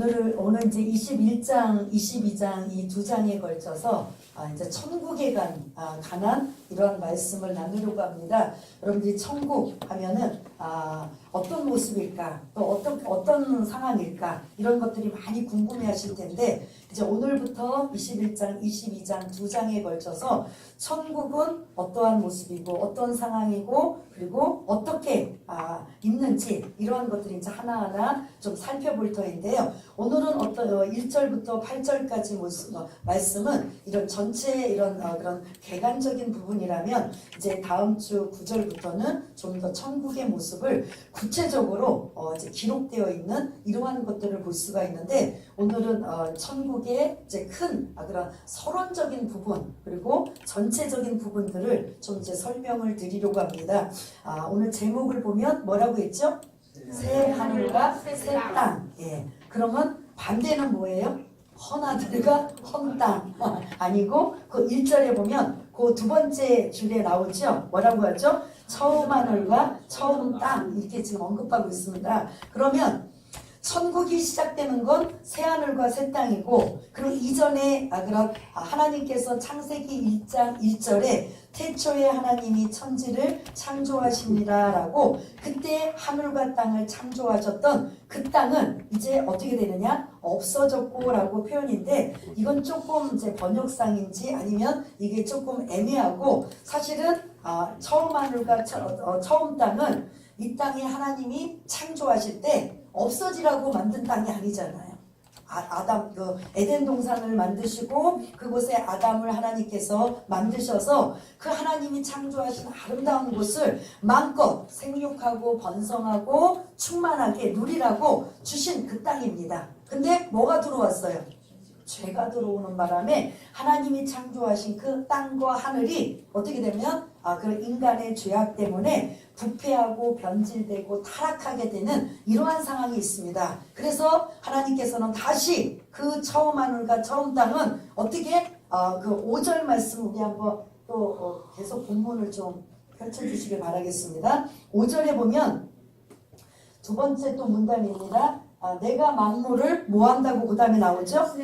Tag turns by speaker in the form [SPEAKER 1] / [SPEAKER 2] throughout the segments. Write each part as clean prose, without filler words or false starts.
[SPEAKER 1] 오늘 이제 21장, 22장 이 두 장에 걸쳐서 이제 천국에 관한 이런 말씀을 나누려고 합니다. 여러분들이 천국 하면은 어떤 모습일까, 또 어떤 상황일까, 이런 것들이 많이 궁금해하실 텐데, 이제 오늘부터 21장, 22장 두 장에 걸쳐서 천국은 어떠한 모습이고 어떤 상황이고 그리고 어떻게 있는지 이러한 것들이 이제 하나하나 좀 살펴볼 터인데요. 오늘은 1절부터 8절까지 말씀은 이런 전체 이런 그런 개관적인 부분이라면, 이제 다음 주 9절부터는 좀 더 천국의 모습을 구체적으로 이제 기록되어 있는 이러한 것들을 볼 수가 있는데, 오늘은 천국의 이제 큰 그런 서론적인 부분 그리고 전체적인 부분들을 좀 이제 설명을 드리려고 합니다. 오늘 제목을 보면 뭐라고 했죠? 새 하늘과 새 땅. 예. 그러면 반대는 뭐예요? 헌하늘과 헌땅. 아니고 그 1절에 보면 그 두 번째 줄에 나오죠? 뭐라고 하죠? 처음 하늘과 처음 땅. 이렇게 지금 언급하고 있습니다. 그러면 천국이 시작되는 건 새 하늘과 새 땅이고, 그리고 이전에 그럼 하나님께서 창세기 1장 1절에 태초에 하나님이 천지를 창조하십니다라고, 그때 하늘과 땅을 창조하셨던 그 땅은 이제 어떻게 되느냐? 없어졌고라고 표현인데, 이건 조금 이제 번역상인지 아니면 이게 조금 애매하고, 사실은 처음 하늘과 처음 땅은 이 땅이 하나님이 창조하실 때 없어지라고 만든 땅이 아니잖아요. 아담 에덴 동산을 만드시고 그곳에 아담을 하나님께서 만드셔서 그 하나님이 창조하신 아름다운 곳을 마음껏 생육하고 번성하고 충만하게 누리라고 주신 그 땅입니다. 근데 뭐가 들어왔어요? 죄가 들어오는 바람에 하나님이 창조하신 그 땅과 하늘이 어떻게 되면 그 인간의 죄악 때문에 부패하고 변질되고 타락하게 되는 이러한 상황이 있습니다. 그래서 하나님께서는 다시 그 처음 하늘과 처음 땅은 어떻게 그 5절 말씀 우리 한번 또 계속 본문을 좀 펼쳐주시길 바라겠습니다. 5절에 보면 두 번째 또 문단입니다. 내가 만물을 뭐 한다고 그 다음에 나오죠?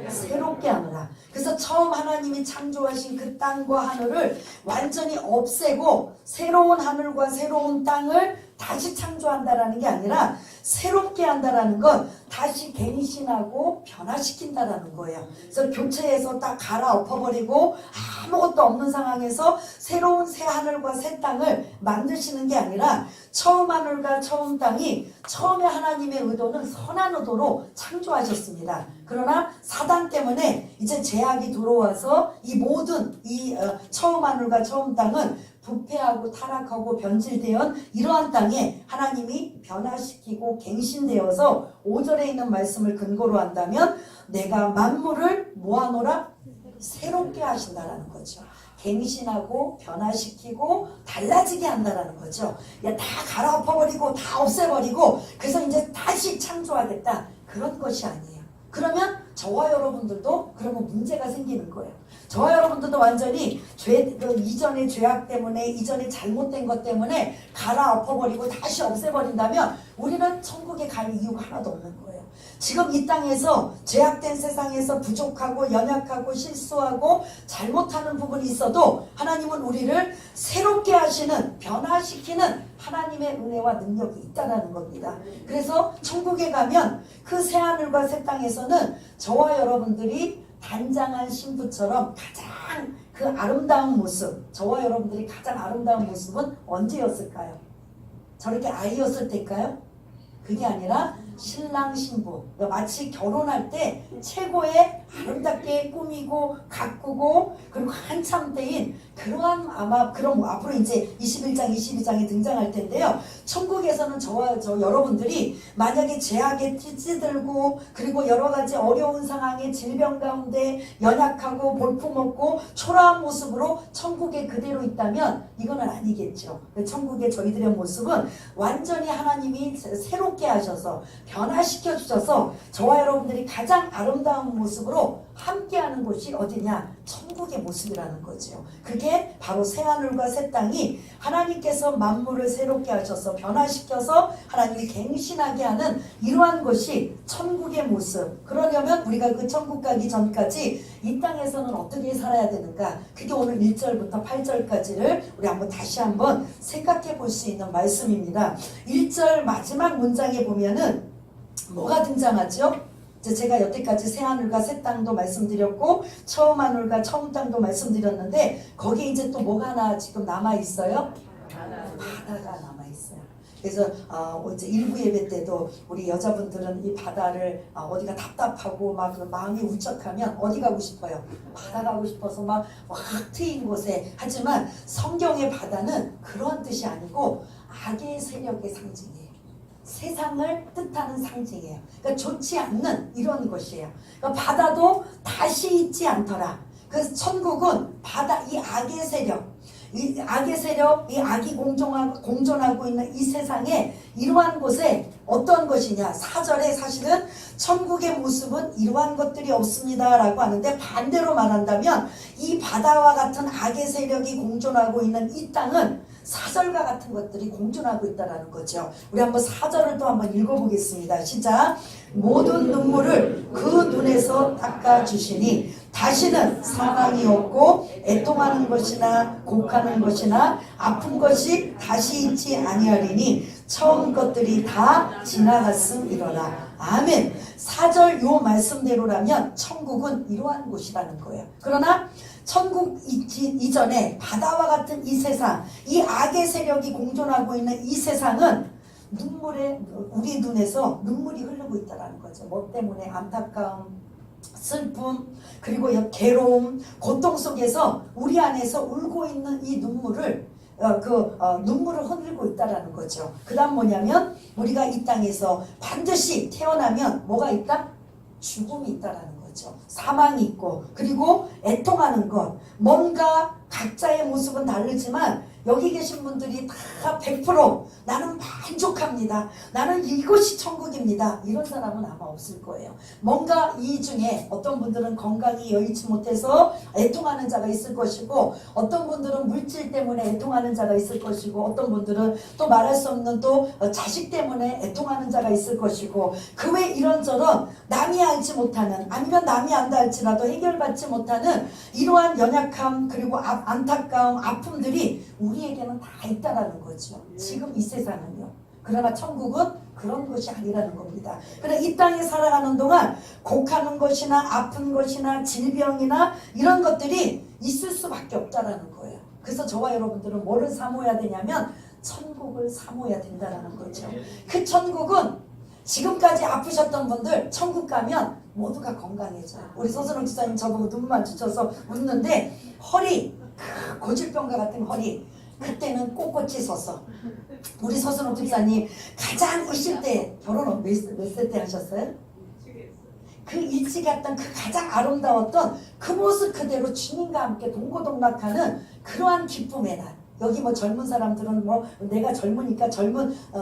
[SPEAKER 1] 새롭게 하느라. 그래서 처음 하나님이 창조하신 그 땅과 하늘을 완전히 없애고 새로운 하늘과 새로운 땅을 다시 창조한다라는 게 아니라, 새롭게 한다라는 건 다시 갱신하고 변화시킨다라는 거예요. 그래서 교체해서 딱 갈아엎어버리고 아무것도 없는 상황에서 새로운 새 하늘과 새 땅을 만드시는 게 아니라, 처음 하늘과 처음 땅이 처음에 하나님의 의도는 선한 의도로 창조하셨습니다. 그러나 사단 때문에 이제 죄악이 들어와서 이 모든 처음 하늘과 처음 땅은 부패하고 타락하고 변질되어 이러한 땅에 하나님이 변화시키고 갱신되어서 5절에 있는 말씀을 근거로 한다면, 내가 만물을 모아노라 새롭게 하신다라는 거죠. 갱신하고 변화시키고 달라지게 한다라는 거죠. 다 갈아엎어버리고 다 없애버리고 그래서 이제 다시 창조하겠다, 그런 것이 아니에요. 그러면 저와 여러분들도 그러면 문제가 생기는 거예요. 저와 여러분들도 완전히 이전의 죄악 때문에, 이전에 잘못된 것 때문에 갈아엎어버리고 다시 없애버린다면 우리는 천국에 갈 이유가 하나도 없는 거예요. 지금 이 땅에서 죄악된 세상에서 부족하고 연약하고 실수하고 잘못하는 부분이 있어도 하나님은 우리를 새롭게 하시는, 변화시키는 하나님의 은혜와 능력이 있다는 겁니다. 그래서 천국에 가면 그 새하늘과 새 땅에서는 저와 여러분들이 단장한 신부처럼 가장 그 아름다운 모습, 저와 여러분들이 가장 아름다운 모습은 언제였을까요? 저렇게 아이였을 때일까요? 그게 아니라 신랑 신부, 마치 결혼할 때 최고의 아름답게 꾸미고 가꾸고 그리고 한참 때인 그러한, 아마 그럼 앞으로 이제 21장 22장에 등장할 텐데요. 천국에서는 저와 여러분들이 만약에 죄악에 찌들고 그리고 여러 가지 어려운 상황에 질병 가운데 연약하고 볼품없고 초라한 모습으로 천국에 그대로 있다면 이거는 아니겠죠. 천국의 저희들의 모습은 완전히 하나님이 새롭게 하셔서 변화시켜 주셔서 저와 여러분들이 가장 아름다운 모습으로 함께하는 곳이 어디냐? 천국의 모습이라는 거죠. 그게 바로 새하늘과 새 땅이 하나님께서 만물을 새롭게 하셔서 변화시켜서 하나님이 갱신하게 하는 이러한 것이 천국의 모습. 그러려면 우리가 그 천국 가기 전까지 이 땅에서는 어떻게 살아야 되는가? 그게 오늘 1절부터 8절까지를 우리 한번 다시 한번 생각해 볼 수 있는 말씀입니다. 1절 마지막 문장에 보면은 뭐가 등장하죠? 제가 여태까지 새하늘과 새 땅도 말씀드렸고 처음 하늘과 처음 땅도 말씀드렸는데 거기에 이제 또 뭐가 하나 지금 남아있어요? 바다가 남아있어요. 그래서 이제 일부 예배 때도 우리 여자분들은 이 바다를 어디가 답답하고 막 마음이 울적하면 어디 가고 싶어요? 바다 가고 싶어서 막 트인 곳에. 하지만 성경의 바다는 그런 뜻이 아니고 악의 세력의 상징이에요. 세상을 뜻하는 상징이에요. 그러니까 좋지 않는 이런 것이에요. 그러니까 바다도 다시 있지 않더라. 그래서 천국은 바다, 이 악의 세력, 이 악이 공존하고 있는 이 세상에 이러한 곳에 어떤 것이냐? 4절에 사실은 천국의 모습은 이러한 것들이 없습니다 라고 하는데, 반대로 말한다면 이 바다와 같은 악의 세력이 공존하고 있는 이 땅은 사절과 같은 것들이 공존하고 있다는 거죠. 우리 한번 4절을 또 한번 읽어보겠습니다. 시작. 모든 눈물을 그 눈에서 닦아주시니 다시는 사망이 없고 애통하는 것이나 곡하는 것이나 아픈 것이 다시 있지 아니하리니 처음 것들이 다 지나갔음이로라. 아멘. 4절 요 말씀대로라면 천국은 이러한 곳이라는 거예요. 그러나 천국 이전에 바다와 같은 이 세상, 이 악의 세력이 공존하고 있는 이 세상은 우리 눈에서 눈물이 흐르고 있다는 거죠. 뭐 때문에? 안타까움, 슬픔, 그리고 괴로움, 고통 속에서 우리 안에서 울고 있는 이 눈물을 눈물을 흘리고 있다라는 거죠. 그 다음 뭐냐면 우리가 이 땅에서 반드시 태어나면 뭐가 있다? 죽음이 있다라는 거죠. 사망이 있고, 그리고 애통하는 것, 뭔가 각자의 모습은 다르지만 여기 계신 분들이 다 100% 나는 만족합니다, 나는 이것이 천국입니다, 이런 사람은 아마 없을 거예요. 뭔가 이 중에 어떤 분들은 건강이 여의치 못해서 애통하는 자가 있을 것이고, 어떤 분들은 물질 때문에 애통하는 자가 있을 것이고, 어떤 분들은 또 말할 수 없는 또 자식 때문에 애통하는 자가 있을 것이고, 그 외 이런저런 남이 알지 못하는, 아니면 남이 안다 할지라도 해결받지 못하는 이러한 연약함, 그리고 안타까움, 아픔들이 우리에게는 다 있다라는 거죠. 지금 이 세상은요. 그러나 천국은 그런 것이 아니라는 겁니다. 그러나 이 땅에 살아가는 동안 곡하는 것이나 아픈 것이나 질병이나 이런 것들이 있을 수밖에 없다라는 거예요. 그래서 저와 여러분들은 뭐를 사모해야 되냐면 천국을 사모해야 된다는 거죠. 그 천국은 지금까지 아프셨던 분들 천국 가면 모두가 건강해져요. 우리 서순옥 지사님 저보고 눈 마주쳐서 웃는데, 허리, 고질병과 같은 허리, 그때는 꼿꼿이 서서, 우리 서순옥 집사님 가장 어릴 때 결혼 몇 세 때 하셨어요? 그 일찍 했던 그 가장 아름다웠던 그 모습 그대로 주님과 함께 동고동락하는 그러한 기쁨의 날. 여기 뭐 젊은 사람들은 뭐 내가 젊으니까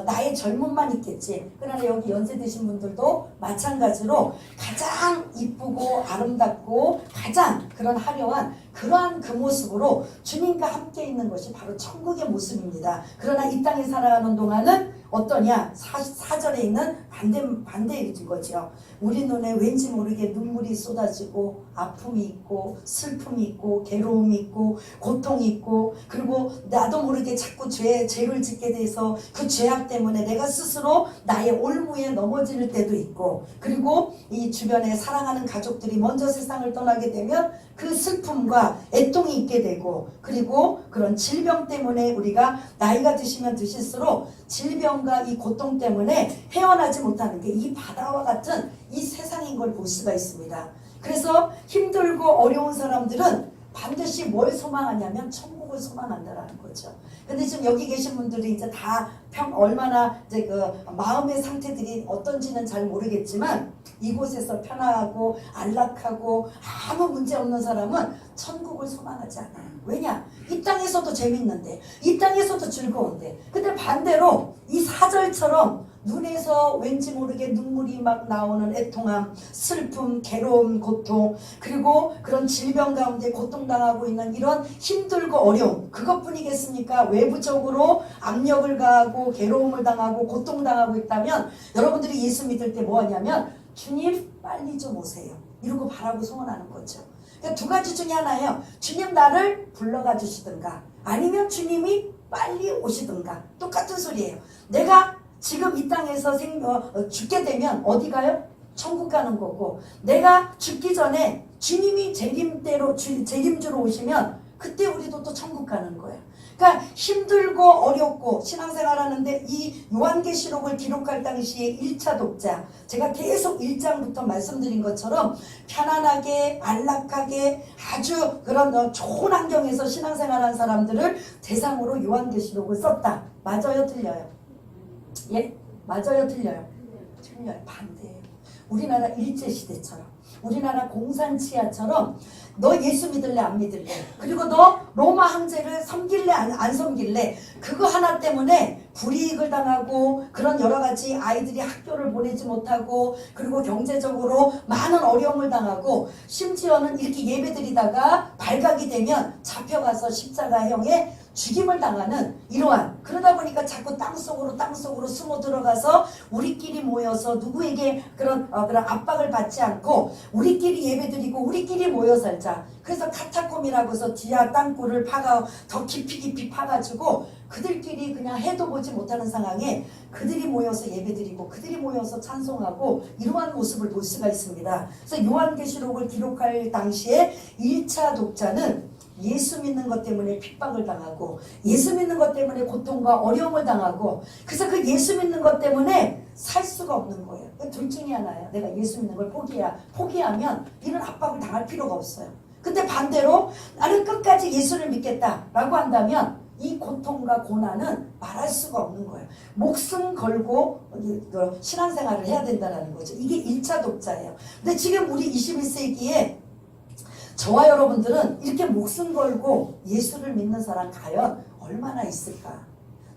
[SPEAKER 1] 나의 젊음만 있겠지. 그러나 여기 연세 드신 분들도 마찬가지로 가장 이쁘고 아름답고 가장 그런 화려한 그러한 그 모습으로 주님과 함께 있는 것이 바로 천국의 모습입니다. 그러나 이 땅에 살아가는 동안은 어떠냐? 4절에 있는 반대인 거죠. 우리 눈에 왠지 모르게 눈물이 쏟아지고 아픔이 있고 슬픔이 있고 괴로움이 있고 고통이 있고, 그리고 나도 모르게 자꾸 죄를 짓게 돼서 그 죄악 때문에 내가 스스로 나의 올무에 넘어질 때도 있고, 그리고 이 주변에 사랑하는 가족들이 먼저 세상을 떠나게 되면 그 슬픔과 애통이 있게 되고, 그리고 그런 질병 때문에 우리가 나이가 드시면 드실수록 질병과 이 고통 때문에 헤어나지 못하는 게 이 바다와 같은 이 세상인 걸 볼 수가 있습니다. 그래서 힘들고 어려운 사람들은 반드시 뭘 소망하냐면 천국을 소망한다라는 거죠. 근데 지금 여기 계신 분들이 이제 다 얼마나 이제 그 마음의 상태들이 어떤지는 잘 모르겠지만, 이곳에서 편안하고 안락하고 아무 문제 없는 사람은 천국을 소망하지 않아요. 왜냐? 이 땅에서도 재밌는데, 이 땅에서도 즐거운데. 근데 반대로 이 4절처럼 눈에서 왠지 모르게 눈물이 막 나오는 애통함, 슬픔, 괴로움, 고통, 그리고 그런 질병 가운데 고통당하고 있는 이런 힘들고 어려움, 그것뿐이겠습니까? 외부적으로 압력을 가하고 괴로움을 당하고 고통당하고 있다면 여러분들이 예수 믿을 때 뭐 하냐면 주님 빨리 좀 오세요 이러고 바라고 소원하는 거죠. 그러니까 두 가지 중에 하나예요. 주님 나를 불러가 주시든가 아니면 주님이 빨리 오시든가 똑같은 소리예요. 내가 지금 이 땅에서 죽게 되면 어디 가요? 천국 가는 거고, 내가 죽기 전에 주님이 재림주로 오시면 그때 우리도 또 천국 가는 거예요. 그러니까 힘들고 어렵고 신앙생활 하는데 이 요한계시록을 기록할 당시에 1차 독자, 제가 계속 1장부터 말씀드린 것처럼 편안하게 안락하게 아주 그런 좋은 환경에서 신앙생활한 사람들을 대상으로 요한계시록을 썼다. 맞아요? 틀려요? 예? 맞아요? 틀려요? 틀려요. 반대예요. 우리나라 일제시대처럼, 우리나라 공산치하처럼 너 예수 믿을래 안 믿을래, 그리고 너 로마 황제를 섬길래 안 섬길래, 그거 하나 때문에 불이익을 당하고 그런 여러 가지 아이들이 학교를 보내지 못하고 그리고 경제적으로 많은 어려움을 당하고 심지어는 이렇게 예배드리다가 발각이 되면 잡혀가서 십자가형에 죽임을 당하는 이러한, 그러다 보니까 자꾸 땅속으로 숨어 들어가서 우리끼리 모여서 누구에게 그런 압박을 받지 않고 우리끼리 예배드리고 우리끼리 모여 살자. 그래서 카타콤이라고 해서 지하 땅굴을 파가 더 깊이 파가지고 그들끼리 그냥 해도 보지 못하는 상황에 그들이 모여서 예배드리고 그들이 모여서 찬송하고 이러한 모습을 볼 수가 있습니다. 그래서 요한계시록을 기록할 당시에 1차 독자는 예수 믿는 것 때문에 핍박을 당하고 예수 믿는 것 때문에 고통과 어려움을 당하고, 그래서 그 예수 믿는 것 때문에 살 수가 없는 거예요. 둘 중에 하나예요. 내가 예수 믿는 걸 포기하면 이런 압박을 당할 필요가 없어요. 근데 반대로 나는 끝까지 예수를 믿겠다라고 한다면 이 고통과 고난은 말할 수가 없는 거예요. 목숨 걸고 신앙생활을 해야 된다는 거죠. 이게 1차 독자예요. 근데 지금 우리 21세기에 저와 여러분들은 이렇게 목숨 걸고 예수를 믿는 사람 과연 얼마나 있을까?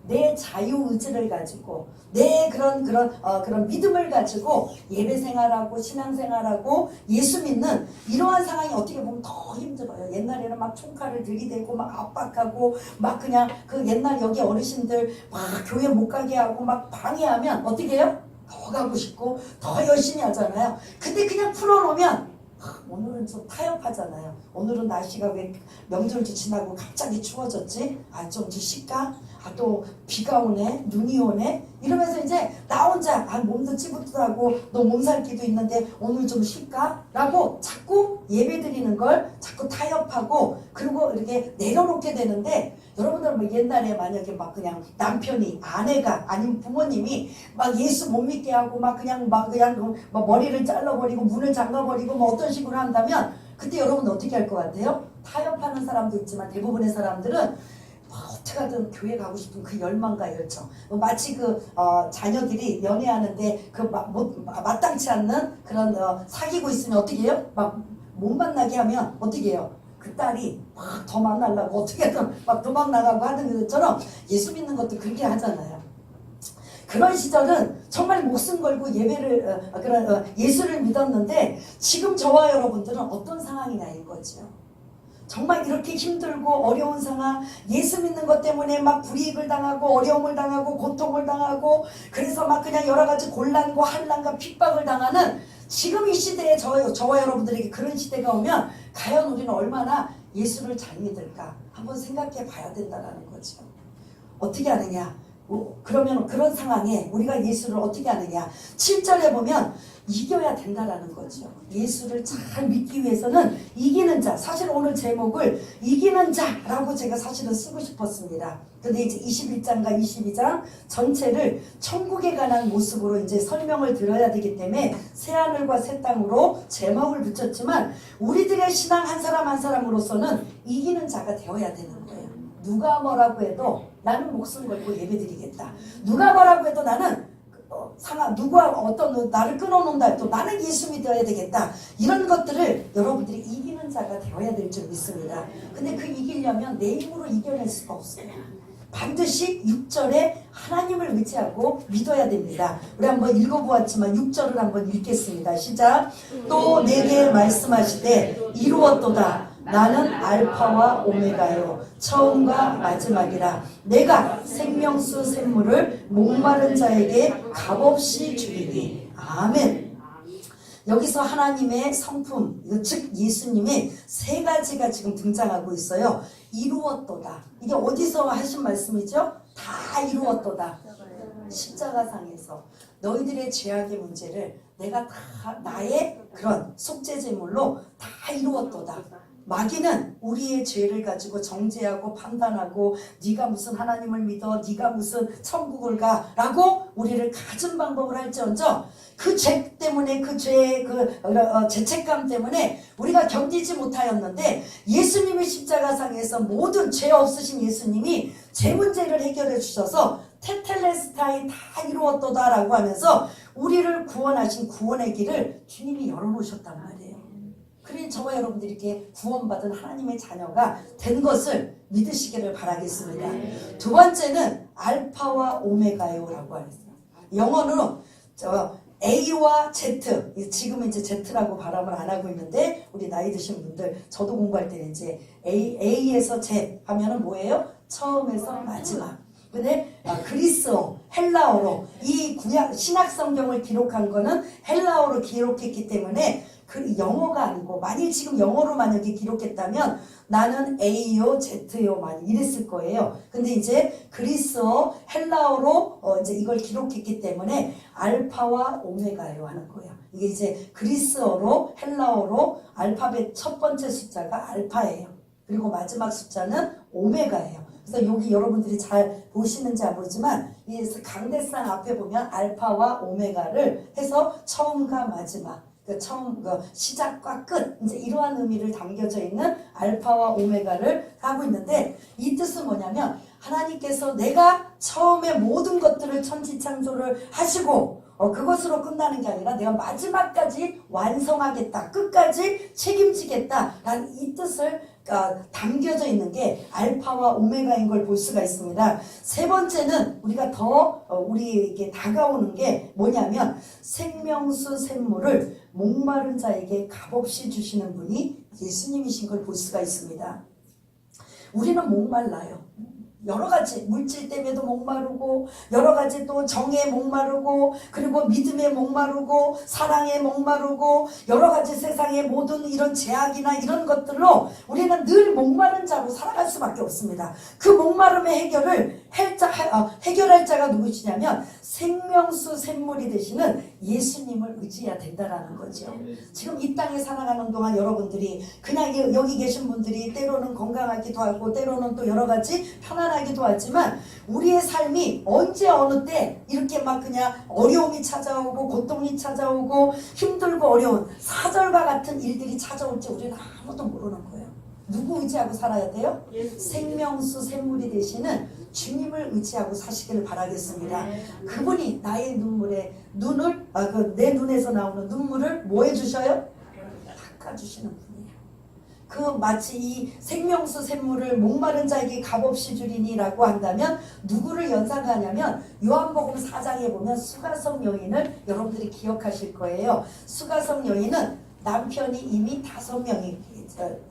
[SPEAKER 1] 내 자유의지를 가지고 내 그런 믿음을 가지고 예배생활하고 신앙생활하고 예수 믿는 이러한 상황이 어떻게 보면 더 힘들어요. 옛날에는 막 총칼을 들이대고 막 압박하고 막 그냥 그 옛날 여기 어르신들 막 교회 못 가게 하고 막 방해하면 어떻게 해요? 더 가고 싶고 더 열심히 하잖아요. 근데 그냥 풀어놓으면 오늘은 좀 타협하잖아요. 오늘은 날씨가 왜 명절도 지나고 갑자기 추워졌지? 좀 쉴까? 또 비가 오네? 눈이 오네? 이러면서 이제 나 혼자 몸도 찌뿌듯하고 너 몸살기도 있는데 오늘 좀 쉴까? 라고 자꾸 예배드리는 걸 자꾸 타협하고 그리고 이렇게 내려놓게 되는데, 여러분들 뭐 옛날에 만약에 막 그냥 남편이 아내가 아니면 부모님이 막 예수 못 믿게 하고 막 그냥 머리를 잘라버리고 문을 잠가버리고 뭐 어떤 식으로 한다면 그때 여러분 어떻게 할 것 같아요? 타협하는 사람도 있지만 대부분의 사람들은 어떻게든 교회 가고 싶은 그 열망과 열정, 마치 자녀들이 연애하는데 마땅치 않는 그런 사귀고 있으면 어떻게 해요? 막 못 만나게 하면 어떻게 해요? 그 딸이 막 더 만나려고 어떻게든 막 도망 나가고 하는 것처럼 예수 믿는 것도 그렇게 하잖아요. 그런 시절은 정말 목숨 걸고 예수를 믿었는데 지금 저와 여러분들은 어떤 상황이냐 이거죠. 정말 이렇게 힘들고 어려운 상황, 예수 믿는 것 때문에 막 불이익을 당하고 어려움을 당하고 고통을 당하고 그래서 막 그냥 여러 가지 곤란과 한란과 핍박을 당하는 지금 이 시대에 저와 여러분들에게 그런 시대가 오면 과연 우리는 얼마나 예수를 잘 믿을까 한번 생각해 봐야 된다는 거죠. 어떻게 하느냐? 그러면 그런 상황에 우리가 예수를 어떻게 하느냐? 7절에 보면 이겨야 된다라는 거죠. 예수를 잘 믿기 위해서는 이기는 자, 사실 오늘 제목을 이기는 자라고 제가 사실은 쓰고 싶었습니다. 근데 이제 21장과 22장 전체를 천국에 관한 모습으로 이제 설명을 드려야 되기 때문에 새하늘과 새 땅으로 제목을 붙였지만 우리들의 신앙 한 사람 한 사람으로서는 이기는 자가 되어야 되는 거예요. 누가 뭐라고 해도 나는 목숨 걸고 예배드리겠다. 누가 뭐라고 해도 나는 누가 나를 끊어놓는다 해도 나는 예수 믿어야 되겠다. 이런 것들을 여러분들이 이기는 자가 되어야 될 줄 믿습니다. 근데 그 이기려면 내 힘으로 이겨낼 수가 없어요. 반드시 6절에 하나님을 의지하고 믿어야 됩니다. 우리 한번 읽어보았지만 6절을 한번 읽겠습니다. 시작. 또 내게 말씀하시되 이루었도다. 나는 알파와 오메가요 처음과 마지막이라. 내가 생명수 샘물을 목마른 자에게 값없이 주리니. 아멘. 여기서 하나님의 성품, 즉 예수님의 세 가지가 지금 등장하고 있어요. 이루었도다. 이게 어디서 하신 말씀이죠? 다 이루었도다. 십자가상에서 너희들의 죄악의 문제를 내가 다 나의 그런 속죄제물로 다 이루었도다. 마귀는 우리의 죄를 가지고 정죄하고 판단하고 네가 무슨 하나님을 믿어, 네가 무슨 천국을 가 라고 우리를 갖은 방법을 할지언정 그 죄 때문에, 그 죄의 죄책감 때문에 우리가 견디지 못하였는데, 예수님이 십자가상에서 모든 죄 없으신 예수님이 죄 문제를 해결해 주셔서 테텔레스타이 다 이루었도다 라고 하면서 우리를 구원하신 구원의 길을 주님이 열어놓으셨단 말이에요. 그러니 저와 여러분들이 이렇게 구원받은 하나님의 자녀가 된 것을 믿으시기를 바라겠습니다. 두 번째는 알파와 오메가요 라고 했어요. 영어로 A와 Z, 지금은 이제 Z라고 발음을 안 하고 있는데, 우리 나이 드신 분들, 저도 공부할 때는 이제 A에서 Z 하면은 뭐예요? 처음에서 마지막. 근데 그리스어, 헬라어로, 이 구약 신약 성경을 기록한 거는 헬라어로 기록했기 때문에 그 영어가 아니고, 만일 지금 영어로 만약에 기록했다면 나는 A요, Z요 많이 이랬을 거예요. 근데 이제 그리스어, 헬라어로 이제 이걸 기록했기 때문에 알파와 오메가요 하는 거예요. 이게 이제 그리스어로, 헬라어로 알파벳 첫 번째 숫자가 알파예요. 그리고 마지막 숫자는 오메가예요. 그래서 여기 여러분들이 잘 보시는지 안 모르지만 이 강대상 앞에 보면 알파와 오메가를 해서 처음과 마지막, 처음 시작과 끝, 이제 이러한 의미를 담겨져 있는 알파와 오메가를 하고 있는데, 이 뜻은 뭐냐면 하나님께서 내가 처음에 모든 것들을 천지창조를 하시고 그것으로 끝나는 게 아니라 내가 마지막까지 완성하겠다, 끝까지 책임지겠다 라는 이 뜻을 담겨져 있는 게 알파와 오메가인 걸 볼 수가 있습니다. 세 번째는 우리가 더 우리에게 다가오는 게 뭐냐면 생명수 샘물을 목마른 자에게 값없이 주시는 분이 예수님이신 걸 볼 수가 있습니다. 우리는 목말라요. 여러 가지 물질 때문에도 목마르고, 여러 가지 또 정에 목마르고, 그리고 믿음에 목마르고, 사랑에 목마르고, 여러 가지 세상의 모든 이런 제약이나 이런 것들로 우리는 늘 목마른 자로 살아갈 수밖에 없습니다. 그 목마름의 해결을 해결할 자가 누구시냐면 생명수 샘물이 되시는 예수님을 의지해야 된다라는 거죠. 지금 이 땅에 살아가는 동안 여러분들이 그냥 여기 계신 분들이 때로는 건강하기도 하고, 때로는 또 여러 가지 편안하기도 하지만, 우리의 삶이 언제 어느 때 이렇게 막 그냥 어려움이 찾아오고 고통이 찾아오고 힘들고 어려운 사절과 같은 일들이 찾아올지 우리는 아무도 모르는 거예요. 누구 의지하고 살아야 돼요? 생명수 샘물이 되시는 주님을 의지하고 사시기를 바라겠습니다. 그분이 나의 눈물에 내 눈에서 나오는 눈물을 뭐 해주셔요? 닦아주시는 분이에요. 그 마치 이 생명수 샘물을 목마른 자에게 값없이 주리니 라고 한다면 누구를 연상하냐면 요한복음 4장에 보면 수가성 여인을 여러분들이 기억하실 거예요. 수가성 여인은 남편이 이미 5명이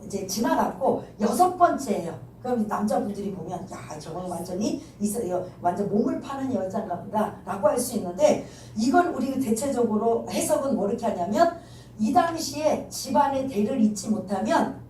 [SPEAKER 1] 이제 지나갔고 6번째예요. 그럼 남자분들이 보면 야, 저건 완전히 완전 몸을 파는 여자인가 보다 라고 할 수 있는데, 이건 우리 대체적으로 해석은 뭐 이렇게 하냐면, 이 당시에 집안에 대를 잇지 못하면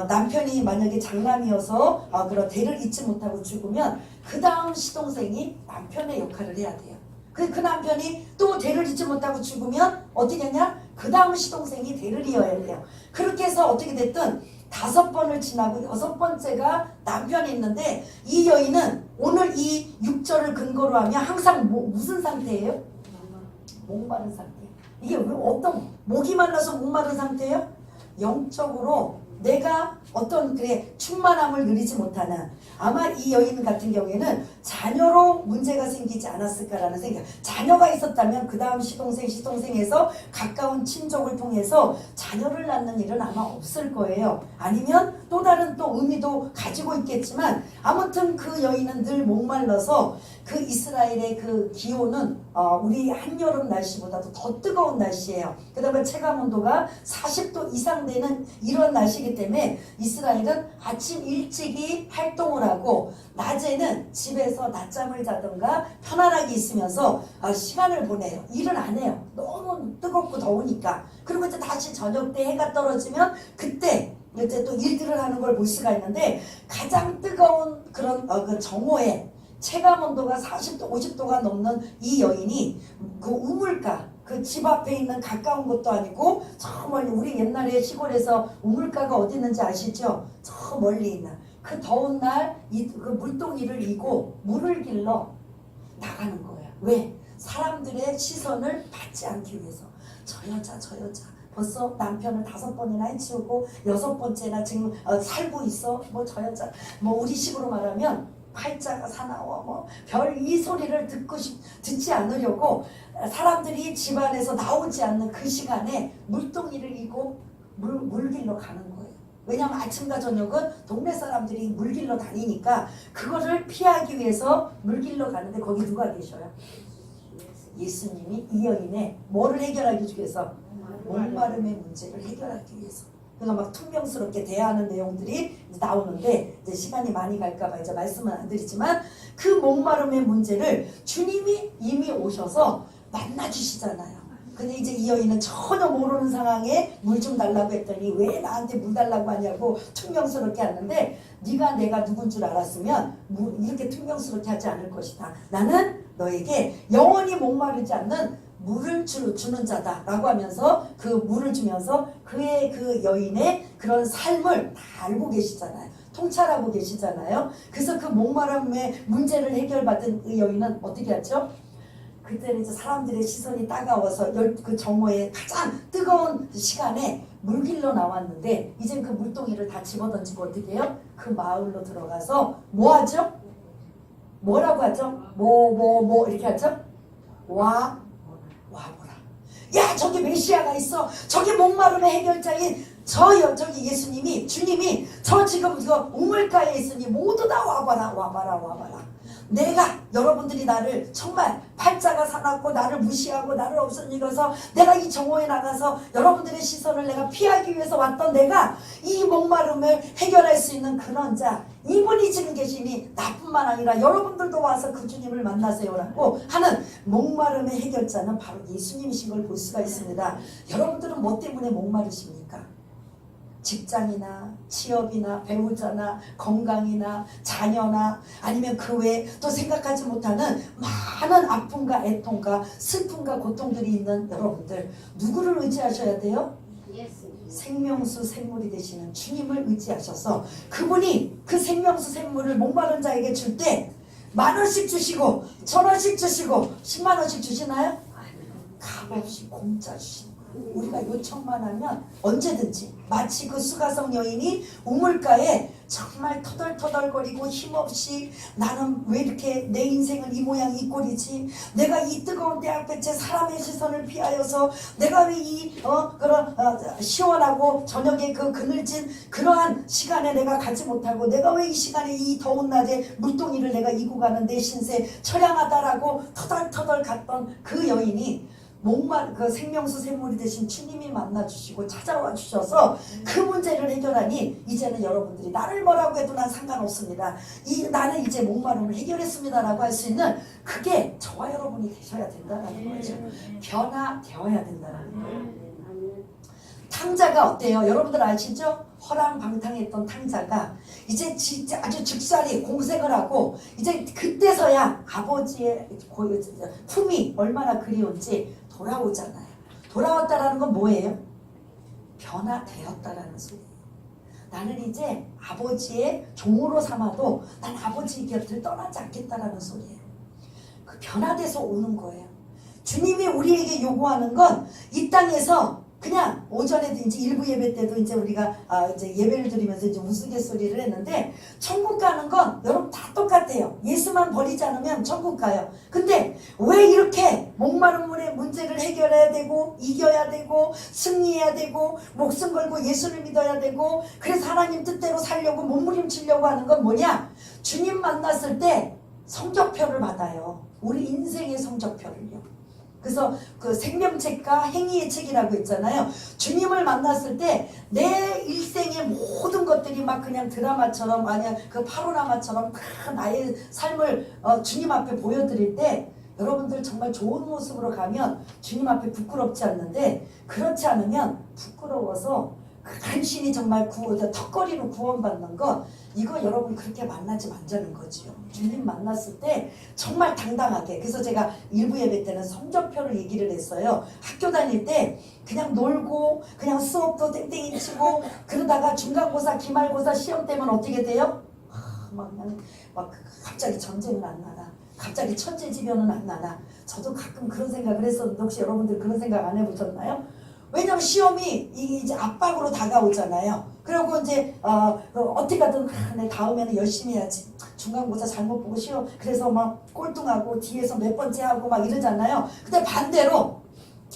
[SPEAKER 1] 남편이 만약에 장남이어서 그런 대를 잇지 못하고 죽으면 그 다음 시동생이 남편의 역할을 해야 돼요. 그 남편이 또 대를 잇지 못하고 죽으면 어떻게 하냐? 그 다음 시동생이 대를 이어야 돼요. 그렇게 해서 어떻게 됐든 5번을 지나고 6번째가 남편이 있는데, 이 여인은 오늘 이 6절을 근거로 하면 항상 무슨 상태예요? 목마른 상태예요. 이게 왜 어떤 목이 말라서 목마른 상태예요? 영적으로 내가 어떤 충만함을 누리지 못하는, 아마 이 여인 같은 경우에는 자녀로 문제가 생기지 않았을까라는 생각. 자녀가 있었다면 그 다음 시동생에서 가까운 친족을 통해서 자녀를 낳는 일은 아마 없을 거예요. 아니면 또 다른 또 의미도 가지고 있겠지만 아무튼 그 여인은 늘 목말라서 그 이스라엘의 그 기온은 우리 한여름 날씨보다도 더 뜨거운 날씨예요. 그 다음에 체감 온도가 40도 이상 되는 이런 날씨이기 때문에 이스라엘은 아침 일찍이 활동을 하고 낮에는 집에서 낮잠을 자든가 편안하게 있으면서 시간을 보내요. 일을 안 해요. 너무 뜨겁고 더우니까. 그리고 이제 다시 저녁 때 해가 떨어지면 그때 이제 또 일들을 하는 걸 볼 수가 있는데 가장 뜨거운 그런 그 정오에 체감 온도가 40도, 50도가 넘는 이 여인이 그 우물가, 그 집 앞에 있는 가까운 곳도 아니고 저 멀리, 우리 옛날에 시골에서 우물가가 어디 있는지 아시죠? 저 멀리 있는 그 더운 날 그 물동이를 이고 물을 길러 나가는 거예요. 왜? 사람들의 시선을 받지 않기 위해서. 저 여자 벌써 남편을 5번이나 해치우고 6번째나 지금 살고 있어. 뭐 저 여자, 뭐 우리 식으로 말하면 팔자가 사나워, 뭐 별 이 소리를 듣지 않으려고 사람들이 집안에서 나오지 않는 그 시간에 물동이를 이고 물 길러 가는 거예요. 왜냐하면 아침과 저녁은 동네 사람들이 물 길러 다니니까 그거를 피하기 위해서 물 길러 가는데 거기 누가 계셔요? 예수님이 이 여인의 뭐를 해결하기 위해서? 목마름의 문제를 해결하기 위해서. 그러니까 막 퉁명스럽게 대하는 내용들이 나오는데 이제 시간이 많이 갈까봐 이제 말씀은 안 드리지만 그 목마름의 문제를 주님이 이미 오셔서 만나주시잖아요. 근데 이제 이 여인은 전혀 모르는 상황에 물 좀 달라고 했더니 왜 나한테 물 달라고 하냐고 퉁명스럽게 하는데 네가 내가 누군 줄 알았으면 이렇게 퉁명스럽게 하지 않을 것이다. 나는 너에게 영원히 목마르지 않는 물을 주는 자다 라고 하면서 그 물을 주면서 그의 그 여인의 그런 삶을 다 알고 계시잖아요. 통찰하고 계시잖아요. 그래서 그 목마름의 문제를 해결받은 그 여인은 어떻게 하죠? 그때는 이제 사람들의 시선이 따가워서 그 정오에 가장 뜨거운 시간에 물 길러 나왔는데 이젠 그 물동이를 다 집어던지고 어떻게 해요? 그 마을로 들어가서 뭐 하죠? 뭐라고 하죠? 뭐 이렇게 하죠? 와보라. 야, 저기 메시아가 있어. 저기 목마름의 해결자인 저기 예수님이, 주님이 저 지금 이거 우물가에 있으니 모두 다 와봐라. 내가 여러분들이 나를 정말 팔자가 사납고 나를 무시하고 나를 없어지고서 내가 이 정오에 나가서 여러분들의 시선을 내가 피하기 위해서 왔던 내가 이 목마름을 해결할 수 있는 그런 자, 이분이 지금 계시니 나뿐만 아니라 여러분들도 와서 그 주님을 만나세요라고 하는 목마름의 해결자는 바로 예수님이신 걸 볼 수가 있습니다. 여러분들은 뭐 때문에 목마르십니까? 직장이나 취업이나 배우자나 건강이나 자녀나 아니면 그 외에 또 생각하지 못하는 많은 아픔과 애통과 슬픔과 고통들이 있는 여러분들, 누구를 의지하셔야 돼요? 생명수 샘물이 되시는 주님을 의지하셔서 그분이 그 생명수 샘물을 목마른 자에게 줄 때 10,000원씩 주시고 1,000원씩 주시고 10만원씩 주시나요? 값없이 공짜 주시는 거예요. 우리가 요청만 하면 언제든지, 마치 그 수가성 여인이 우물가에 정말 터덜터덜거리고 힘없이 나는 왜 이렇게 내 인생은 이 모양 이 꼴이지, 내가 이 뜨거운 대학볕에 사람의 시선을 피하여서 내가 왜 이 그런 시원하고 저녁에 그 그늘진 그러한 시간에 내가 가지 못하고 내가 왜 이 시간에 이 더운 낮에 물동이를 내가 이고 가는 내 신세 처량하다라고 터덜터덜 갔던 그 여인이 그 생명수 샘물이 되신 주님이 만나주시고 찾아와 주셔서 그 문제를 해결하니 이제는 여러분들이 나를 뭐라고 해도 난 상관없습니다. 나는 이제 목마름을 해결했습니다 라고 할 수 있는 그게 저와 여러분이 되셔야 된다는 거죠. 변화되어야 된다는 거예요. 탕자가 어때요? 여러분들 아시죠? 허랑방탕했던 탕자가 이제 진짜 아주 죽살이 공생을 하고 이제 그때서야 아버지의 품이 얼마나 그리운지 돌아오잖아요. 돌아왔다라는 건 뭐예요? 변화되었다라는 소리예요. 나는 이제 아버지의 종으로 삼아도 난 아버지 곁을 떠나지 않겠다라는 소리예요. 그 변화돼서 오는 거예요. 주님이 우리에게 요구하는 건 이 땅에서 그냥 오전에도 이제 일부 예배 때도 이제 우리가 이제 예배를 드리면서 이제 우스갯소리를 했는데 천국 가는 건 여러분 다 똑같아요. 예수만 버리지 않으면 천국 가요. 근데 왜 이렇게 목마른 물에 문제를 해결해야 되고 이겨야 되고 승리해야 되고 목숨 걸고 예수를 믿어야 되고 그래서 하나님 뜻대로 살려고 몸부림치려고 하는 건 뭐냐? 주님 만났을 때 성적표를 받아요. 우리 인생의 성적표를요. 그래서 그 생명책과 행위의 책이라고 있잖아요. 주님을 만났을 때 내 일생의 모든 것들이 막 그냥 드라마처럼 아니야 그 파노라마처럼 다 나의 삶을 주님 앞에 보여드릴 때 여러분들 정말 좋은 모습으로 가면 주님 앞에 부끄럽지 않는데 그렇지 않으면 부끄러워서 간신히 정말 턱걸이로 구원받는 거 이거 여러분 그렇게 만나지 말자는 거지요. 주님 만났을 때 정말 당당하게. 그래서 제가 일부 예배 때는 성적표를 얘기를 했어요. 학교 다닐 때 그냥 놀고 그냥 수업도 땡땡이 치고 그러다가 중간고사 기말고사 시험 때면 어떻게 돼요? 막 갑자기 전쟁은 안 나나, 갑자기 천재지변은 안 나나. 저도 가끔 그런 생각을 했었는데 혹시 여러분들 그런 생각 안 해보셨나요? 왜냐면 시험이 이제 압박으로 다가오잖아요. 그리고 이제 어떻게든 내 다음에는 열심히 해야지. 중간고사 잘못 보고 시험 그래서 막 꼴등하고 뒤에서 몇 번째 하고 막 이러잖아요. 근데 반대로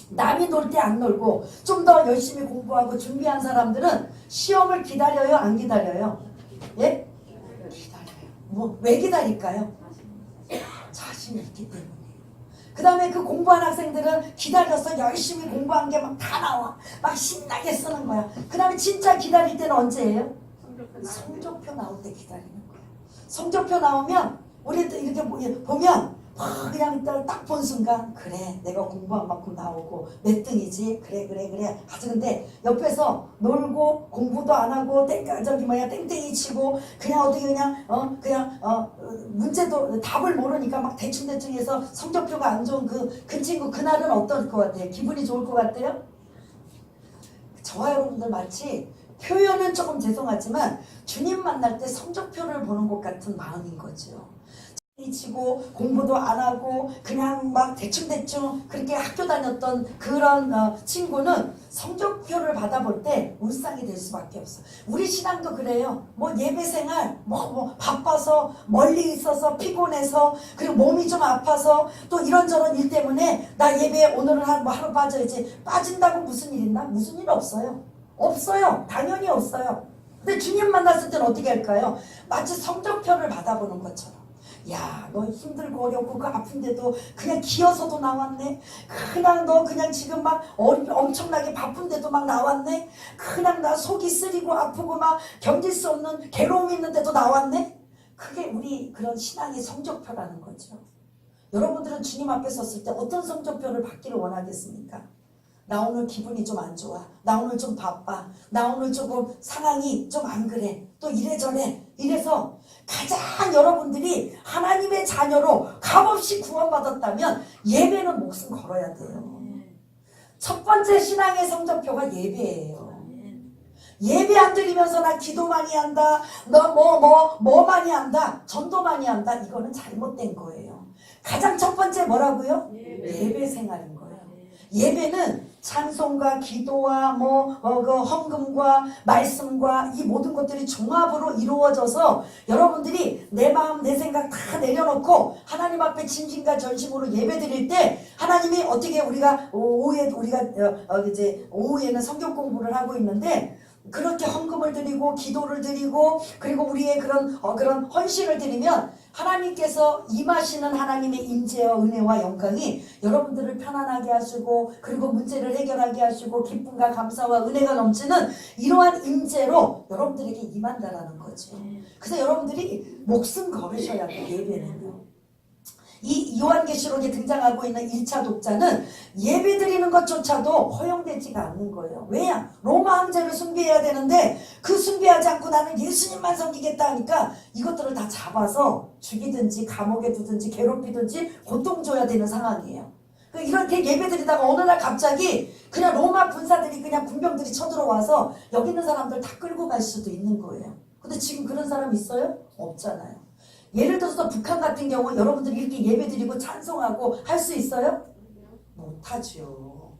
[SPEAKER 1] 남이 놀 때 안 놀고 좀 더 열심히 공부하고 준비한 사람들은 시험을 기다려요, 안 기다려요? 예? 기다려요. 왜 기다릴까요? 자신이 있기 때문에. 그 다음에 그 공부한 학생들은 기다려서 열심히 공부한 게 막 다 나와. 막 신나게 쓰는 거야. 그 다음에 진짜 기다릴 때는 언제예요? 성적표 나올 때 기다리는 거야. 성적표 나오면 우리도 이렇게 보면 그냥 딱 본 순간 그래 내가 공부한 만큼 나오고 몇 등이지 그래 하지. 근데 옆에서 놀고 공부도 안 하고 땡땡이 치고 그냥 어떻게 그냥 문제도 답을 모르니까 막 대충 해서 성적표가 안 좋은 그 친구 그날은 어떨 것 같아요? 기분이 좋을 것 같아요? 저와 여러분들 마치 표현은 조금 죄송하지만 주님 만날 때 성적표를 보는 것 같은 마음인 거죠. 치고 공부도 안 하고 그냥 막 대충 그렇게 학교 다녔던 그런 친구는 성적표를 받아볼 때 울상이 될 수밖에 없어. 우리 신앙도 그래요. 뭐 예배생활 뭐 바빠서 멀리 있어서 피곤해서 그리고 몸이 좀 아파서 또 이런저런 일 때문에 나 예배 오늘은 하루 빠져야지. 빠진다고 무슨 일 있나? 무슨 일 없어요. 없어요. 당연히 없어요. 근데 주님 만났을 때는 어떻게 할까요? 마치 성적표를 받아보는 것처럼. 야, 너 힘들고 어렵고 그 아픈데도 그냥 기어서도 나왔네. 그냥 너 그냥 지금 막 엄청나게 바쁜데도 막 나왔네. 그냥 나 속이 쓰리고 아프고 막 견딜 수 없는 괴로움이 있는데도 나왔네. 그게 우리 그런 신앙의 성적표라는 거죠. 여러분들은 주님 앞에 섰을 때 어떤 성적표를 받기를 원하겠습니까? 나 오늘 기분이 좀 안 좋아. 나 오늘 좀 바빠. 나 오늘 조금 상황이 좀 안 그래. 또 이래저래. 이래서 가장 여러분들이 하나님의 자녀로 값없이 구원받았다면 예배는 목숨 걸어야 돼요. 첫 번째 신앙의 성적표가 예배예요. 예배 안 드리면서 나 기도 많이 한다. 너 뭐 많이 한다. 전도 많이 한다. 이거는 잘못된 거예요. 가장 첫 번째 뭐라고요? 예배 생활인 거예요. 예배는 찬송과 기도와 그 헌금과 말씀과 이 모든 것들이 종합으로 이루어져서 여러분들이 내 마음 내 생각 다 내려놓고 하나님 앞에 진심과 전심으로 예배 드릴 때 하나님이 어떻게 우리가 이제 오후에는 성경 공부를 하고 있는데 그렇게 헌금을 드리고 기도를 드리고 그리고 우리의 그런 헌신을 드리면 하나님께서 임하시는 하나님의 임재와 은혜와 영광이 여러분들을 편안하게 하시고 그리고 문제를 해결하게 하시고 기쁨과 감사와 은혜가 넘치는 이러한 임재로 여러분들에게 임한다라는 거죠. 그래서 여러분들이 목숨 걸으셔야 돼요. 예배는요. 이 요한계시록에 등장하고 있는 1차 독자는 예배 드리는 것조차도 허용되지가 않는 거예요. 왜냐? 로마 황제를 숭배해야 되는데 그 숭배하지 않고 나는 예수님만 섬기겠다 하니까 이것들을 다 잡아서 죽이든지 감옥에 두든지 괴롭히든지 고통 줘야 되는 상황이에요. 이렇게 예배 드리다가 어느 날 갑자기 그냥 로마 군사들이 그냥 군병들이 쳐들어와서 여기 있는 사람들 다 끌고 갈 수도 있는 거예요. 근데 지금 그런 사람 있어요? 없잖아요. 예를 들어서 북한 같은 경우 여러분들이 이렇게 예배드리고 찬송하고 할 수 있어요? 못하죠.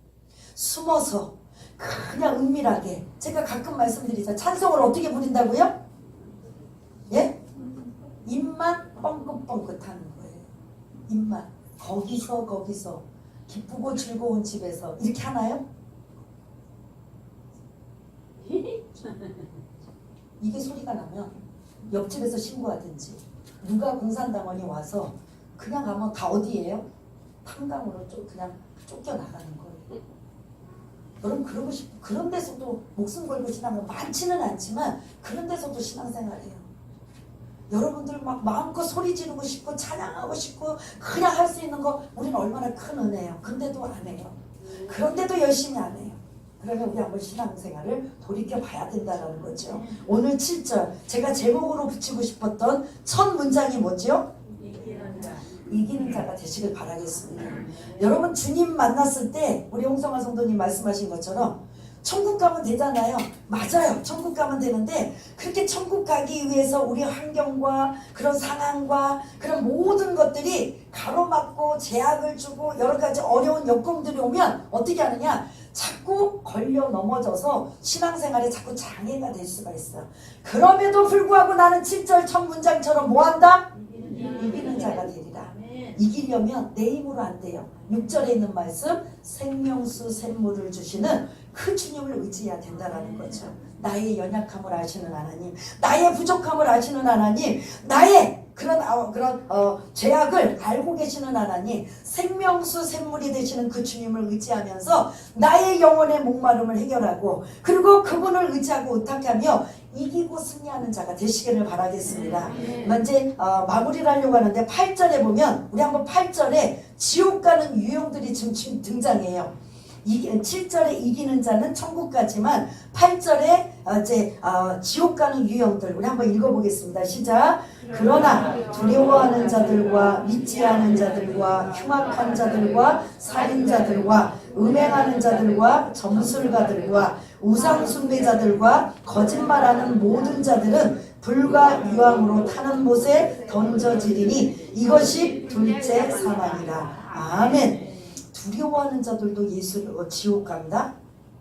[SPEAKER 1] 숨어서 그냥 은밀하게. 제가 가끔 말씀드리죠. 찬송을 어떻게 부린다고요? 예? 입만 뻥긋뻥긋하는 거예요. 입만. 거기서 기쁘고 즐거운 집에서 이렇게 하나요? 이게 소리가 나면 옆집에서 신고하든지 누가 공산당원이 와서 그냥 가면 다 어디예요? 탄강으로 그냥 쫓겨나가는 거예요. 여러분 그러고 싶고 그런 데서도 목숨 걸고 신앙은 많지는 않지만 그런 데서도 신앙생활해요. 여러분들 막 마음껏 소리 지르고 싶고 찬양하고 싶고 그냥 할 수 있는 거 우리는 얼마나 큰 은혜예요. 근데도 안 해요. 그런데도 열심히 안 해요. 그러면 우리 한번 신앙생활을 돌이켜봐야 된다는 거죠. 오늘 7절 제가 제목으로 붙이고 싶었던 첫 문장이 뭐죠? 이기는 자가 되시길 바라겠습니다. 여러분 주님 만났을 때 우리 홍성화 성도님 말씀하신 것처럼 천국 가면 되잖아요. 맞아요. 천국 가면 되는데 그렇게 천국 가기 위해서 우리 환경과 그런 상황과 그런 모든 것들이 가로막고 제약을 주고 여러 가지 어려운 여건들이 오면 어떻게 하느냐? 자꾸 걸려 넘어져서 신앙생활에 자꾸 장애가 될 수가 있어요. 그럼에도 불구하고 나는 7절 첫 문장처럼 뭐한다? 이기는 자가 되리라. 이기려면 내 힘으로 안 돼요. 6절에 있는 말씀 생명수 샘물을 주시는 그 주님을 의지해야 된다라는 거죠. 나의 연약함을 아시는 하나님, 나의 부족함을 아시는 하나님, 나의 그런 죄악을 알고 계시는 하나님, 생명수 샘물이 되시는 그 주님을 의지하면서 나의 영혼의 목마름을 해결하고 그리고 그분을 의지하고 의탁하며 이기고 승리하는 자가 되시기를 바라겠습니다. 이제 마무리를 하려고 하는데 8절에 보면 우리 한번 8절에 지옥 가는 유형들이 지금 등장해요. 7절에 이기는 자는 천국 가지만 8절에 지옥 가는 유형들 우리 한번 읽어보겠습니다. 시작. 그러나 두려워하는 자들과 믿지 않은 자들과 흉악한 자들과 살인자들과 음행하는 자들과 점술가들과 우상숭배자들과 거짓말하는 모든 자들은 불과 유황으로 타는 못에 던져지리니 이것이 둘째 사망이라. 아멘. 두려워하는 자들도 지옥 간다?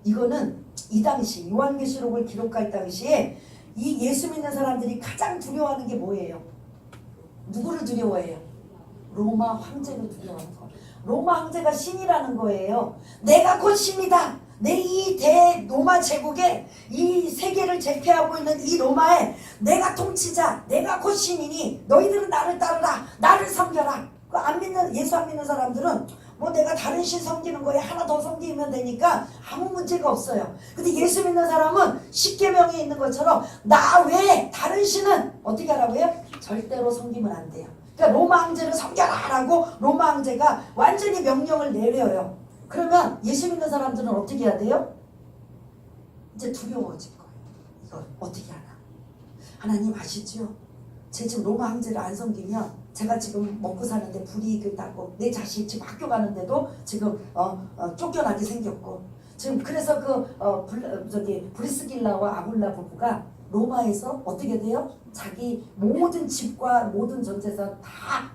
[SPEAKER 1] 이거는 이 당시 요한계시록을 기록할 당시에 이 예수 믿는 사람들이 가장 두려워하는 게 뭐예요? 누구를 두려워해요? 로마 황제를 두려워하는 거. 로마 황제가 신이라는 거예요. 내가 곧 신이다. 내 이 대로마 제국에 이 세계를 제패하고 있는 이 로마에 내가 통치자, 내가 곧 신이니 너희들은 나를 따르라, 나를 섬겨라. 안 믿는 예수 안 믿는 사람들은 뭐 내가 다른 신 섬기는 거에 하나 더 섬기면 되니까 아무 문제가 없어요. 근데 예수 믿는 사람은 십계명에 있는 것처럼 나 외에 다른 신은 어떻게 하라고요? 절대로 섬기면 안 돼요. 그러니까 로마 황제를 섬겨라 라고 로마 황제가 완전히 명령을 내려요. 그러면 예수 믿는 사람들은 어떻게 해야 돼요? 이제 두려워질 거예요. 이거 어떻게 하나? 하나님 아시죠? 제 지금 로마 황제를 안 섬기면 제가 지금 먹고 사는데 불이익을 당하고 내 자식 지금 학교 가는데도 지금 쫓겨나게 생겼고 지금 그래서 브리스길라와 아굴라 부부가 로마에서 어떻게 돼요? 자기 모든 집과 모든 전 재산 다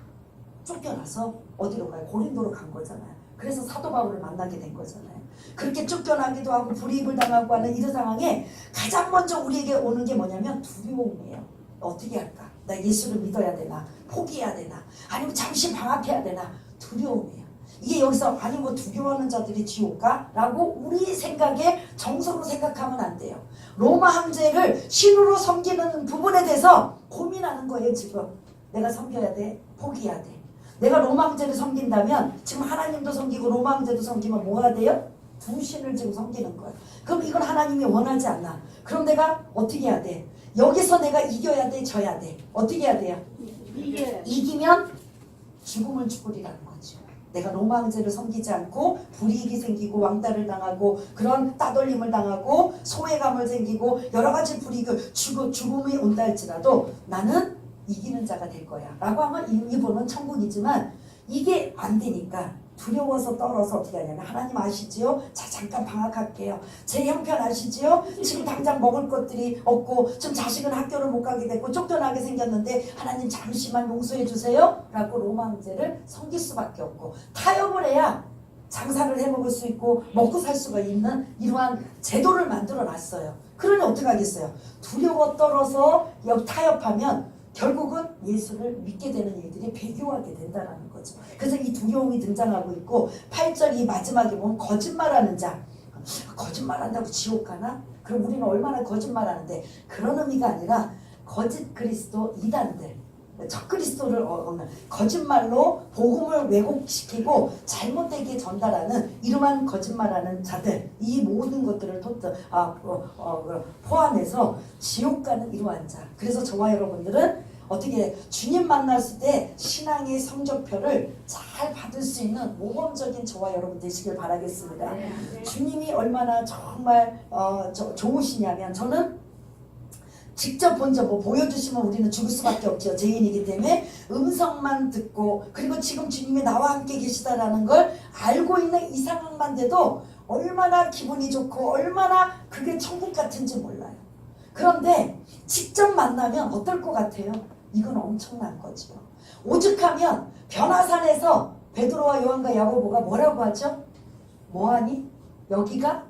[SPEAKER 1] 쫓겨나서 어디로 가요? 고린도로 간 거잖아요. 그래서 사도 바울을 만나게 된 거잖아요. 그렇게 쫓겨나기도 하고 불이익을 당하고 하는 이런 상황에 가장 먼저 우리에게 오는 게 뭐냐면 두려움이에요. 어떻게 할까? 나 예수를 믿어야 되나? 포기해야 되나? 아니면 잠시 방학해야 되나? 두려움이에요. 이게 여기서 아니 뭐 두려워하는 자들이 지옥 가? 라고 우리 생각에 정서로 생각하면 안 돼요. 로마 황제를 신으로 섬기는 부분에 대해서 고민하는 거예요. 지금 내가 섬겨야 돼? 포기해야 돼? 내가 로마 황제를 섬긴다면 지금 하나님도 섬기고 로마 황제도 섬기면 뭐가 돼요? 두 신을 지금 섬기는 거예요. 그럼 이건 하나님이 원하지 않나? 그럼 내가 어떻게 해야 돼? 여기서 내가 이겨야 돼? 져야 돼? 어떻게 해야 돼요? 이기면 죽음을 죽으리라는 거죠. 내가 로마 황제를 섬기지 않고 불이익이 생기고 왕따를 당하고 그런 따돌림을 당하고 소외감을 생기고 여러 가지 불이익을 죽음이 온다 할지라도 나는 이기는 자가 될 거야 라고 하면 이분은 천국이지만 이게 안 되니까 두려워서 떨어서 어떻게 하냐면 하나님 아시지요? 자 잠깐 방학할게요. 제 형편 아시지요? 지금 당장 먹을 것들이 없고 지금 자식은 학교를 못 가게 됐고 쫓겨나게 생겼는데 하나님 잠시만 용서해 주세요 라고 로마 황제를 섬길 수밖에 없고 타협을 해야 장사를 해먹을 수 있고 먹고 살 수가 있는 이러한 제도를 만들어 놨어요. 그러니 어떻게 하겠어요? 두려워 떨어서 타협하면 결국은 예수를 믿게 되는 일들이 배교하게 된다는 거죠. 그래서 이 두려움이 등장하고 있고 8절 이 마지막에 보면 거짓말하는 자. 거짓말한다고 지옥 가나? 그럼 우리는 얼마나 거짓말하는데, 그런 의미가 아니라 거짓 그리스도 이단들, 적 그리스도를 거짓말로 복음을 왜곡시키고 잘못되게 전달하는 이러한 거짓말하는 자들, 이 모든 것들을 포함해서 지옥 가는 이러한 자. 그래서 저와 여러분들은 어떻게 주님 만났을 때 신앙의 성적표를 잘 받을 수 있는 모범적인 저와 여러분 되시길 바라겠습니다. 주님이 얼마나 정말 좋으시냐면, 저는 직접 본적 보여주시면 우리는 죽을 수밖에 없죠. 죄인이기 때문에 음성만 듣고, 그리고 지금 주님이 나와 함께 계시다라는 걸 알고 있는 이 상황만 돼도 얼마나 기분이 좋고 얼마나 그게 천국 같은지 몰라요. 그런데 직접 만나면 어떨 것 같아요? 이건 엄청난 거죠. 오죽하면 변화산에서 베드로와 요한과 야고보가 뭐라고 하죠? 뭐하니? 여기가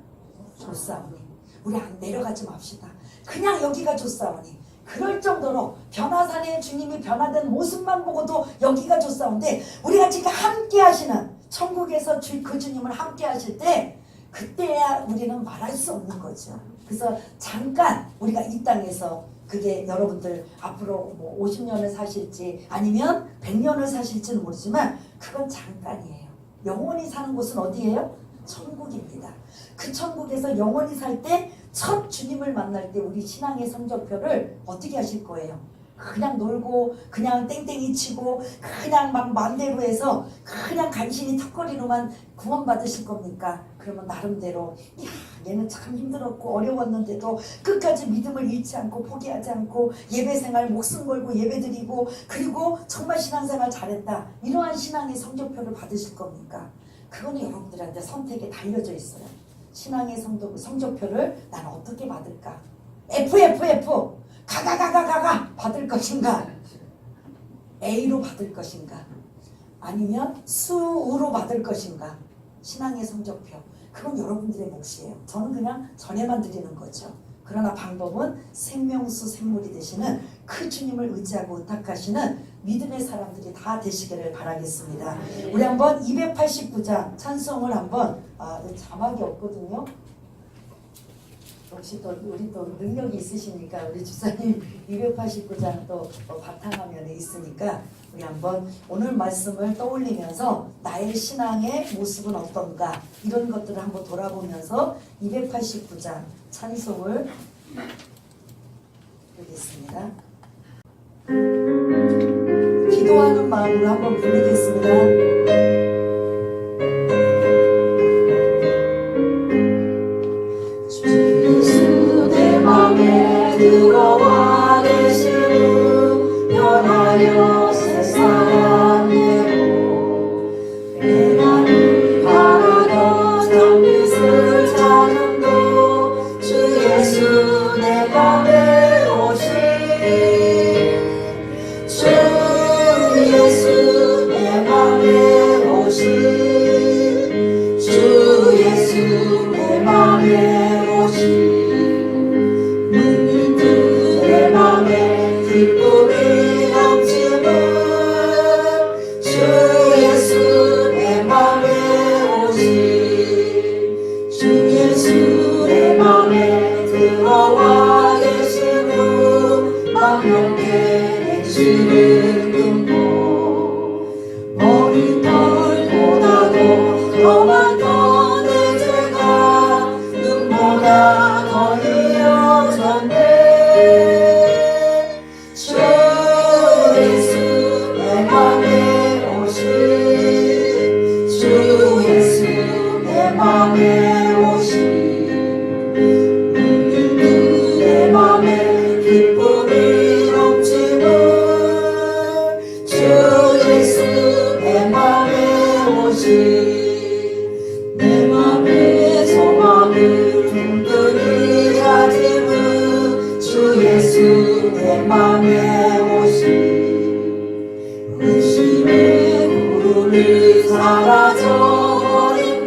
[SPEAKER 1] 좋사오니. 우리 안 내려가지 맙시다. 그냥 여기가 좋사오니. 그럴 정도로 변화산에 주님이 변화된 모습만 보고도 여기가 좋사온데, 우리가 지금 함께 하시는 천국에서 그 주님을 함께 하실 때 그때야 우리는 말할 수 없는 거죠. 그래서 잠깐 우리가 이 땅에서, 그게 여러분들 앞으로 뭐 50년을 사실지 아니면 100년을 사실지는 모르지만 그건 잠깐이에요. 영원히 사는 곳은 어디예요? 천국입니다. 그 천국에서 영원히 살 때 첫 주님을 만날 때 우리 신앙의 성적표를 어떻게 하실 거예요? 그냥 놀고 그냥 땡땡이 치고 그냥 막 맘대로 해서 그냥 간신히 턱걸이로만 구원받으실 겁니까? 그러면 나름대로 야, 얘는 참 힘들었고 어려웠는데도 끝까지 믿음을 잃지 않고 포기하지 않고 예배생활 목숨 걸고 예배드리고 그리고 정말 신앙생활 잘했다, 이러한 신앙의 성적표를 받으실 겁니까? 그거는 여러분들한테 선택에 달려져 있어요. 신앙의 성적표를 나는 어떻게 받을까? FFF 가가 받을 것인가? A로 받을 것인가? 아니면 수으로 받을 것인가? 신앙의 성적표, 그건 여러분들의 몫이에요. 저는 그냥 전해만 드리는 거죠. 그러나 방법은 생명수 샘물이 되시는 그 주님을 의지하고 의탁하시는 믿음의 사람들이 다 되시기를 바라겠습니다. 우리 한번 289장 찬송을 한번, 자막이 없거든요. 역시 또 우리 또 능력이 있으시니까 우리 주사님 289장 또 바탕화면에 있으니까 우리 한번 오늘 말씀을 떠올리면서 나의 신앙의 모습은 어떤가, 이런 것들을 한번 돌아보면서 289장 찬송을 드리겠습니다. 기도하는 마음으로 한번 부르겠습니다.
[SPEAKER 2] 들어와 계시는 변하여 새 사람 되고, 내가 바라던 참빛을 찾음도 주 예수 내 맘에 오신, 주 예수 내 맘에 오신, 주 예수 내 맘에 오신, 기쁨이 넘치는 주 예수 내 맘에 오신, 주 예수 내 맘에 들어와 계시는 망령의 내쉬는 금고, 어린 돌보다도 더 많던 내 죄가 눈보다 더 이어졌네. 맘에 오신, 내 맘에 기쁨이 넘치는 주 예수 내 맘에 오신, 내 맘에 소망을 든든히 가지는 주 예수 내 맘에 오신, 의심의 구름이 사라져버린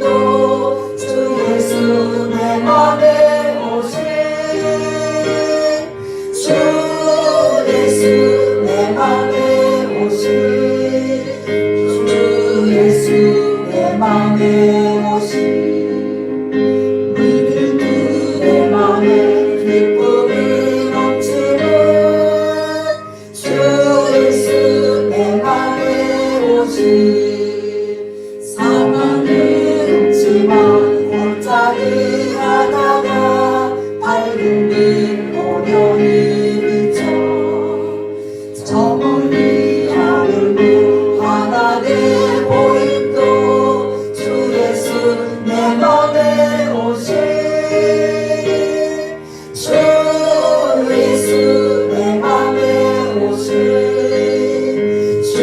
[SPEAKER 2] 오시 사랑은 없지만 걷자리 하다가 밝은 빛 오련히 비춰 저 멀리 하늘도 환하게 보임도 주 예수 내 맘에 오시 주 예수 내 맘에 오시 주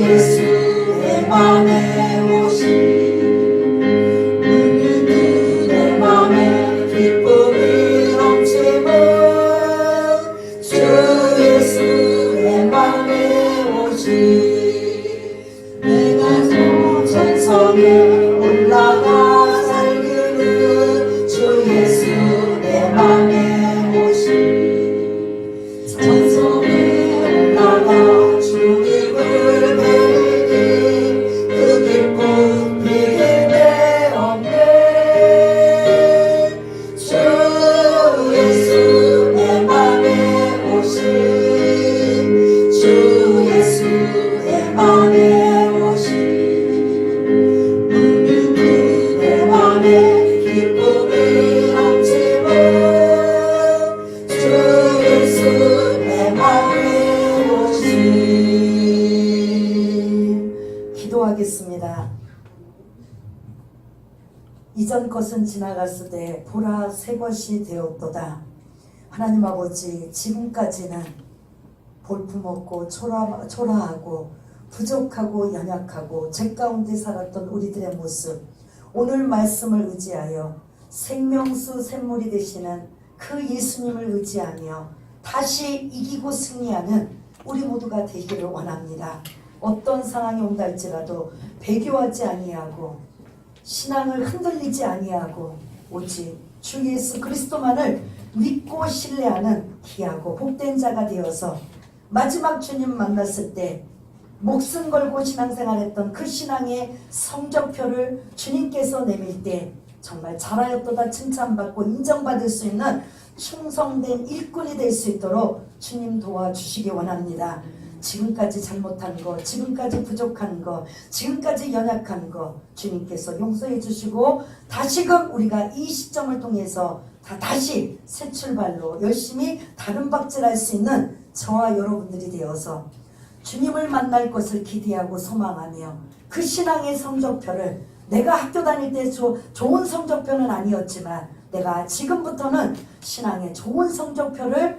[SPEAKER 2] 예수 내 맘에 오시 눈이 내 맘에 기쁨이 넘치면 주 예수 내 맘에 오시 내가 저 전성에 올라가 살기는 주 예수 내 맘에 오시 전성에 올라가 주님을 배우니 그 기쁨 비길 데 없네 주 예수 내 맘에 오시 주 예수 내 맘에 오시 눈이 내 맘에 기쁨이 넘치면 주 예수 내 맘에 오시
[SPEAKER 1] 기도하겠습니다. 이전 것은 지나갔으되 보라 새 것이 되었도다. 하나님 아버지, 지금까지는 볼품없고 초라하고 부족하고 연약하고 죄 가운데 살았던 우리들의 모습, 오늘 말씀을 의지하여 생명수 샘물이 되시는 그 예수님을 의지하며 다시 이기고 승리하는 우리 모두가 되기를 원합니다. 어떤 상황이 온다 할지라도 배교하지 아니하고 신앙을 흔들리지 아니하고 오직 주 예수 그리스도만을 믿고 신뢰하는 귀하고 복된 자가 되어서 마지막 주님 만났을 때 목숨 걸고 신앙생활했던 그 신앙의 성적표를 주님께서 내밀 때 정말 잘하였도다 칭찬받고 인정받을 수 있는 충성된 일꾼이 될 수 있도록 주님 도와주시기 원합니다. 지금까지 잘못한 거, 지금까지 부족한 거, 지금까지 연약한 거 주님께서 용서해 주시고 다시금 우리가 이 시점을 통해서 다시 새 출발로 열심히 다른 박질할 수 있는 저와 여러분들이 되어서 주님을 만날 것을 기대하고 소망하며 그 신앙의 성적표를 내가 학교 다닐 때 좋은 성적표는 아니었지만 내가 지금부터는 신앙의 좋은 성적표를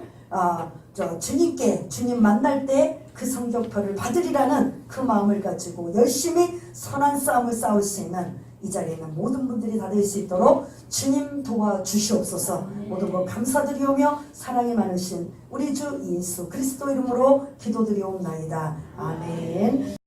[SPEAKER 1] 주님 만날 때 그 성적표를 받으리라는 그 마음을 가지고 열심히 선한 싸움을 싸울 수 있는 이 자리에 있는 모든 분들이 다 될 수 있도록 주님 도와주시옵소서. 모든 것 감사드리오며 사랑이 많으신 우리 주 예수 그리스도 이름으로 기도드리옵나이다. 아멘.